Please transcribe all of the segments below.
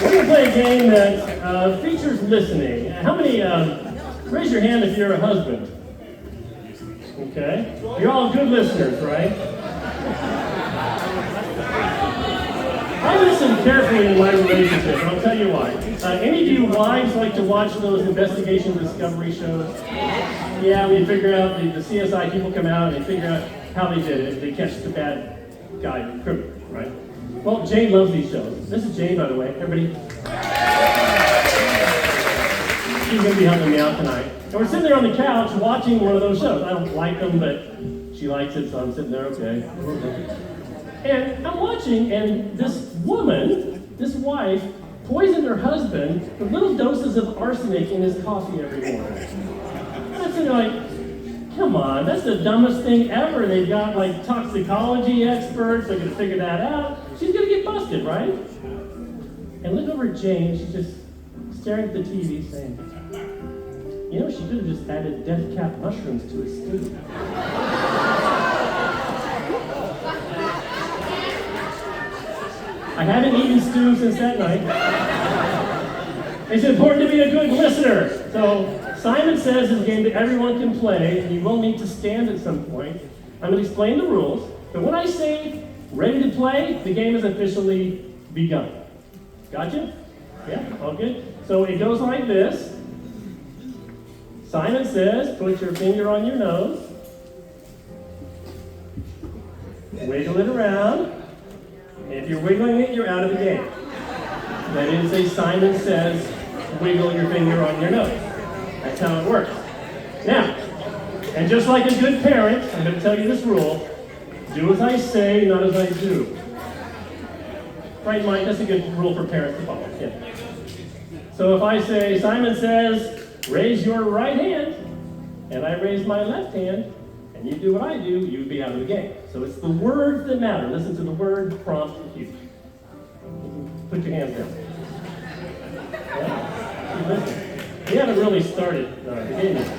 We're going to play a game that features listening. How many, raise your hand if you're a husband. Okay. You're all good listeners, right? I listen carefully in my relationship, and I'll tell you why. Any of you wives like to watch those investigation discovery shows? Yeah, we figure out, the CSI people come out and they figure out how they did it. They catch the bad guy, the criminal, right? Well, Jane loves these shows. This is Jane, by the way. Everybody. She's going to be helping me out tonight. And we're sitting there on the couch watching one of those shows. I don't like them, but she likes it, so I'm sitting there, okay. And I'm watching, and this woman, this wife, poisoned her husband with little doses of arsenic in his coffee every morning. And I'm sitting there like, come on, that's the dumbest thing ever. And they've got like toxicology experts, they're going to figure that out. She's going to get busted, right? And look over at Jane, she's just staring at the TV saying, you know, she could have just added death cap mushrooms to his stew. I haven't eaten stew since that night. It's important to be a good listener. So Simon Says is a game that everyone can play, and you will need to stand at some point. I'm going to explain the rules, but when I say ready to play, the game has officially begun. Gotcha? Yeah, all good? So it goes like this. Simon says, put your finger on your nose, wiggle it around. If you're wiggling it, you're out of the game. That is a Simon Says, wiggle your finger on your nose. That's how it works. Now, and just like a good parent, I'm going to tell you this rule. Do as I say, not as I do. Right, Mike? That's a good rule for parents to follow. Yeah. So if I say, Simon Says, raise your right hand, and I raise my left hand, and you do what I do, you'd be out of the game. So it's the words that matter. Listen to the word prompt cue. Put your hands down. Yeah? Listen. We haven't really started the game yet.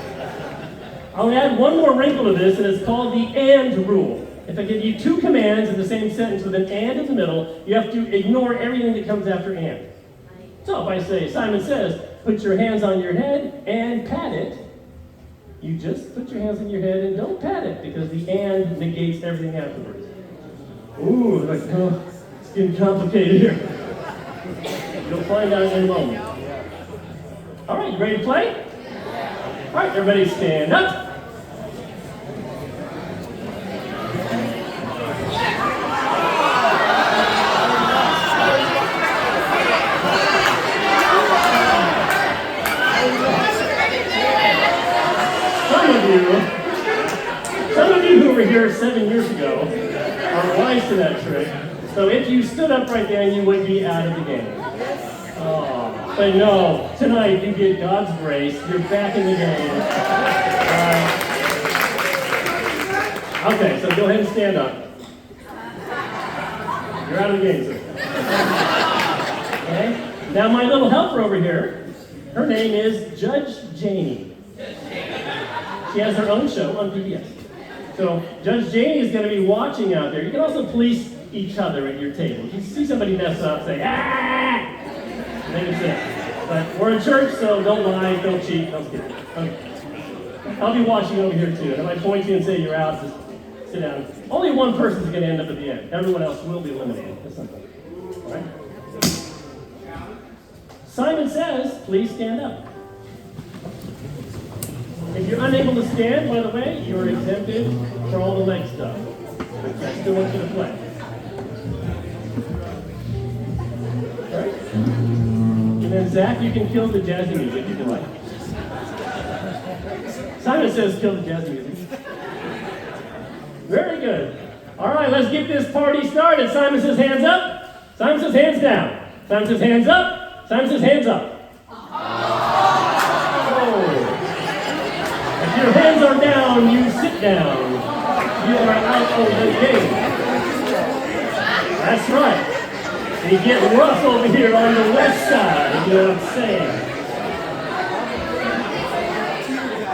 I'll add one more wrinkle to this, and it's called the and rule. If I give you two commands in the same sentence with an and in the middle, you have to ignore everything that comes after and. So if I say, Simon Says, put your hands on your head and pat it, you just put your hands on your head and don't pat it, because the and negates everything afterwards. Ooh, like, oh, it's getting complicated here. You'll find out in a moment. All right, you ready to play? All right, everybody stand up. Some of you who were here 7 years ago are wise to that trick. So if you stood up right then, you would be out of the game. Oh, but no, tonight you get God's grace. You're back in the game. Okay, so go ahead and stand up. You're out of the game, sir. Okay? Now my little helper over here, her name is Judge Janie. She has her own show on PBS. So Judge Janie is going to be watching out there. You can also police each other at your table. If you see somebody mess up, say, ah! Make it sit. But we're in church, so don't lie, don't cheat, don't steal. Okay. I'll be watching over here too. And if I point to you and say you're out, just sit down. Only one person's going to end up at the end. Everyone else will be eliminated. That's simple. All right? Simon Says, please stand up. If you're unable to stand, by the way, you're exempted for all the leg stuff. But I still want you to play. All right? And then, Zach, you can kill the jazzy music if you like. Simon Says kill the jazzy music. Very good. All right, let's get this party started. Simon Says hands up. Simon Says hands down. Simon Says hands up. Simon Says hands up. If your hands are down, you sit down. You are out of the game. That's right. You get rough over here on the west side, if you know what I'm saying.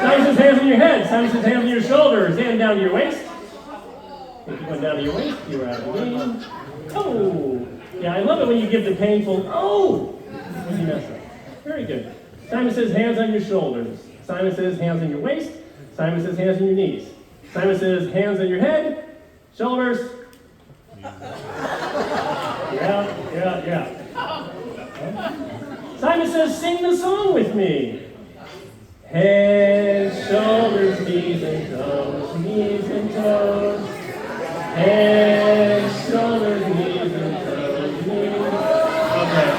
Simon Says hands on your head. Simon Says hands on your shoulders. Hand down to your waist. If you went down to your waist, you're out of the game. Oh, Yeah, I love it when you give the painful, oh, when you mess up. Very good. Simon says hands on your shoulders. Simon says hands on your waist. Simon says hands on your knees. Simon says hands on your head, shoulders. Yeah. Simon says sing the song with me. Head, shoulders, knees and toes, knees and toes. Head, shoulders, knees and toes, knees. Okay.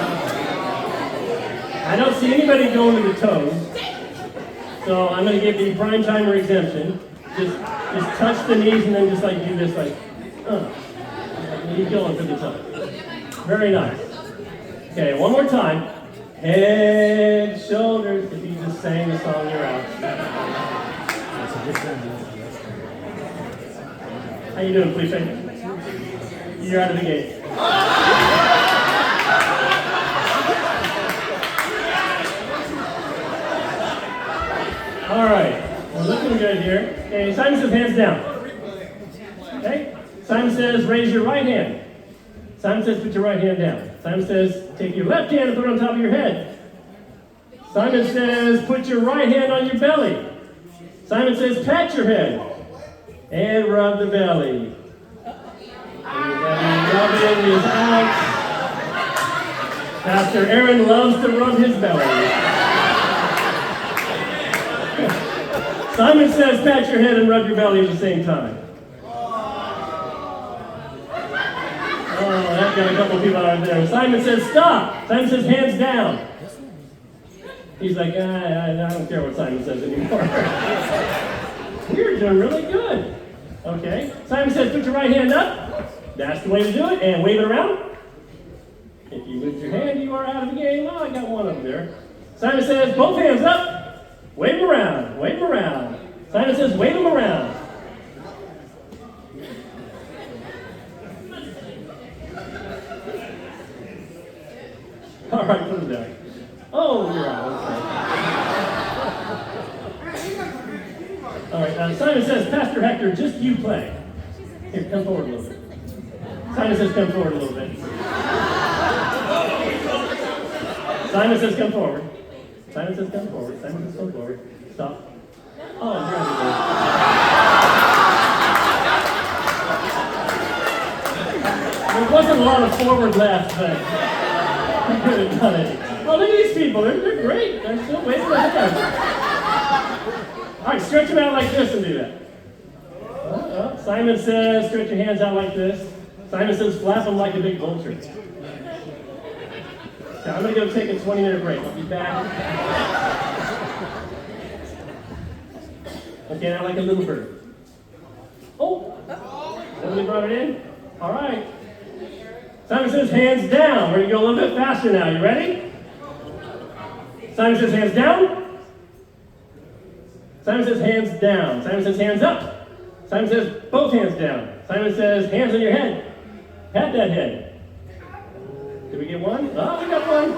I don't see anybody going to the toes, so I'm going to give the prime timer exemption. Just touch the knees and then just like do this, like you're going for the toes. Very nice. Okay, one more time. Head, shoulders. If you just sang the song, you're out. How you doing, Felipe? You're out of the game. All right, we're looking good here. Okay, Simon says hands down. Okay, Simon says raise your right hand. Simon says put your right hand down. Simon says take your left hand and put it on top of your head. Simon says put your right hand on your belly. Simon says pat your head and rub the belly. Rubbing is out. Pastor Aaron loves to rub his belly. Simon says pat your head and rub your belly at the same time. Oh, that got a couple people out there. Simon says stop. Simon says hands down. He's like, I don't care what Simon says anymore. You're doing really good. Okay. Simon says put your right hand up. That's the way to do it. And wave it around. If you lift your hand, you are out of the game. Oh, I got one over there. Simon says both hands up. Wave them around. Wave them around. Simon says wave them around. All right, put them down. Oh, you're out. Okay. All right, Simon says, Pastor Hector, just you play. Here, come forward a little bit. Simon says, come forward a little bit. Simon says, come forward. Simon says, come forward. Simon says, come forward. Stop. Oh, you're out of there wasn't a lot of forward left, but you could have done it. Oh, look at these people. They're great. They're still waiting for the All right, stretch them out like this and do that. Simon says, stretch your hands out like this. Simon says, flap them like a big vulture. Okay, I'm going to go take a 20-minute break. I'll be back. Okay, now like a little bird. Oh! Somebody brought it in? All right. Simon says, hands down. We're going to go a little bit faster now. You ready? Simon says, hands down. Simon says, hands down. Simon says, hands up. Simon says, both hands down. Simon says, hands on your head. Pat that head. Did we get one? Oh, we got one.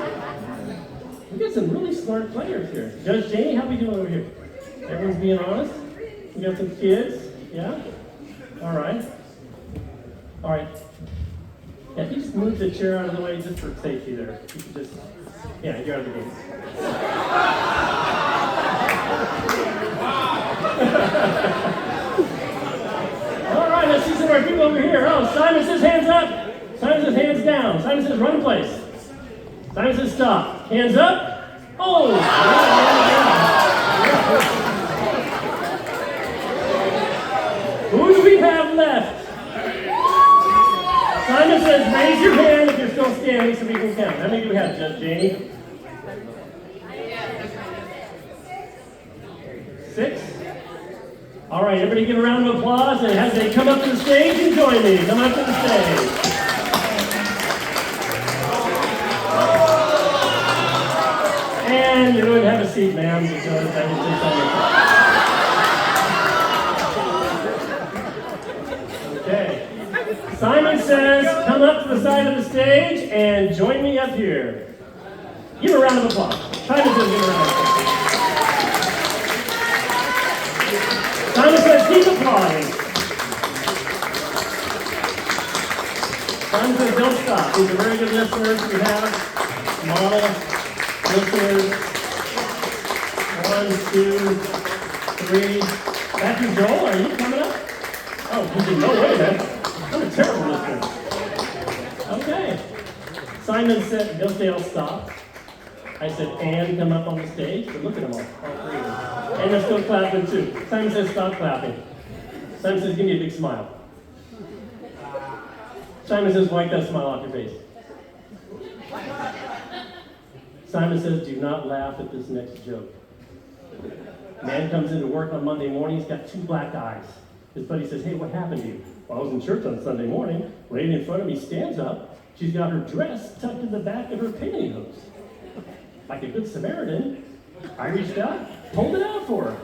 We got some really smart players here. Judge Janie, how we doing over here? Everyone's being honest? We got some kids? Yeah? All right. All right. Yeah, if you just move the chair out of the way just for safety there. You can just, yeah, you're out of the game. All right, let's see some of our people over here. Oh, Simon says hands up. Simon says hands down. Simon says run in place. Simon says stop. Hands up. Oh! Who do we have left? Simon says raise your hand if you're still standing so we can count. How many do we have, Judge Janie? 6? All right, everybody give a round of applause and as they come up to the stage and join me. Come up to the stage. And you're going to have a seat, ma'am. Okay. Simon says, come up to the side of the stage and join me up here. Give a round of applause. Simon says, give a round of applause. Simon says, keep applauding. Simon says, don't stop. These are very good listeners we have. Model listeners. 1, 2, 3. Matthew Joel, are you coming up? Oh, you said, no way, man. I'm a terrible listener. Okay. Simon said, they'll say I'll stop. I said, and come up on the stage. But look at them all 3 of them. And they're still clapping too. Simon says, stop clapping. Simon says, give me a big smile. Simon says, wipe that smile off your face. Simon says, do not laugh at this next joke. Man comes into work on Monday morning, he's got 2 black eyes. His buddy says, hey, what happened to you? Well, I was in church on Sunday morning. Lady in front of me stands up. She's got her dress tucked in the back of her pantyhose. Like a good Samaritan, I reached out, pulled it out for her.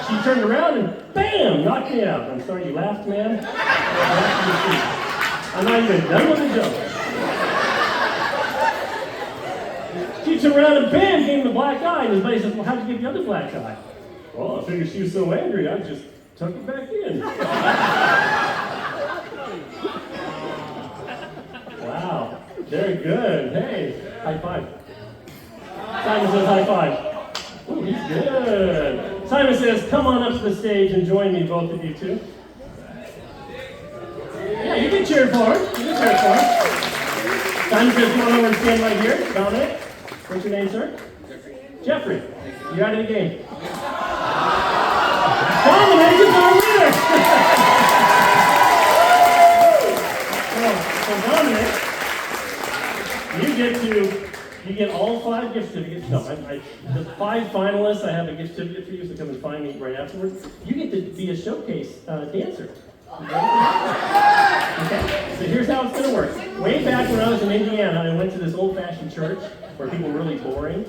She turned around and bam, knocked me out. I'm sorry you laughed, man. I'm not even done with the joke. She turned around and bam, gave him the black eye. And his buddy says, well, how'd you get the other black eye? Well, I figured she was so angry, I just tucked it back in. Wow, very good. Hey, high five. Simon says high five. Ooh, he's good. Simon says, come on up to the stage and join me, both of you too. Yeah, you can cheer for him. You can cheer for him. Simon says, come on over and stand right here. Dominic, what's your name, sir? Jeffrey. You're out of the game. Dominic is our winner! So Dominic, you get all 5 gift certificates. No, the 5 finalists, I have a gift certificate for you, so come and find me right afterwards. You get to be a showcase dancer. Okay, so here's how it's going to work. Way back when I was in Indiana, I went to this old-fashioned church where people were really boring,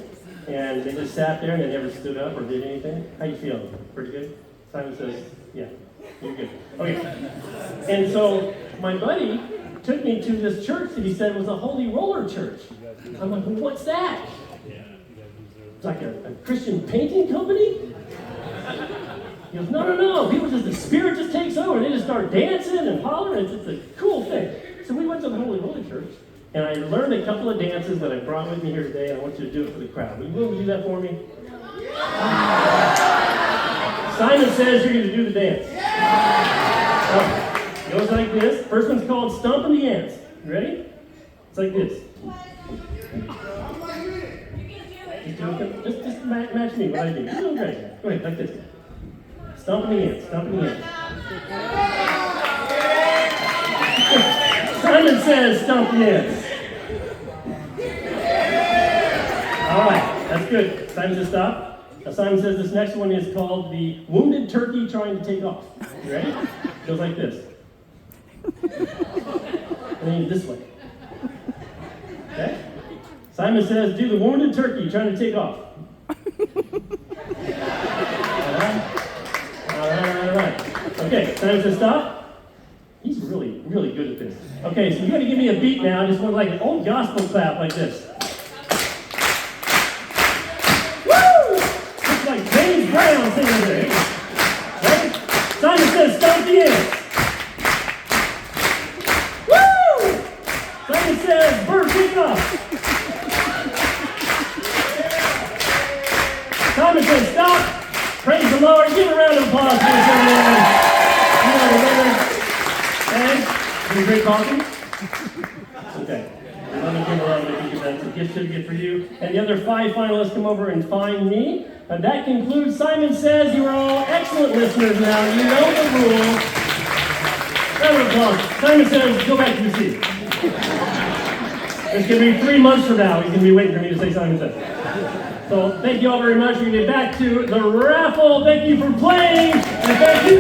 and they just sat there and they never stood up or did anything. How you feeling? Pretty good? Simon says, yeah, you're good. Okay, and so my buddy took me to this church that he said was a holy roller church. I'm like, well, what's that? It's like a Christian painting company? He goes, no. The spirit just takes over. They just start dancing and hollering. It's a cool thing. So we went to the Holy Roller Church, and I learned a couple of dances that I brought with me here today, and I want you to do it for the crowd. Will you be able to do that for me? Simon says you're going to do the dance. It goes like this. First one's called Stomping the Ants. You ready? It's like this. Just match me, what I do. You're doing great. Go ahead, like this. Stomping the ants. Simon says stomp the ants. All right, that's good. Simon says stop. Now Simon says this next one is called the wounded turkey trying to take off. You ready? It goes like this. And then this way. Okay? Simon says, do the wounded turkey trying to take off. All right. Okay, Simon says stop. He's really, really good at this. Okay, so you got to give me a beat now. Just one like an old gospel clap like this. Woo! It's like James Brown singing there. Right? Simon says stop the ants. Woo! Simon says bird take off. Simon says stop. Praise the Lord. Give a round of applause for this young man. You are the winner. And you drink coffee? Okay. Let me give a round of applause. That's a gift certificate for you. And the other 5 finalists come over and find me. And that concludes Simon Says. You are all excellent listeners now. You know the rules. Round of applause. Simon Says, go back to your seat. It's going to be 3 months from now. You're going to be waiting for me to say Simon Says. So thank you all very much. We're going to get back to the raffle. Thank you for playing. And thank you.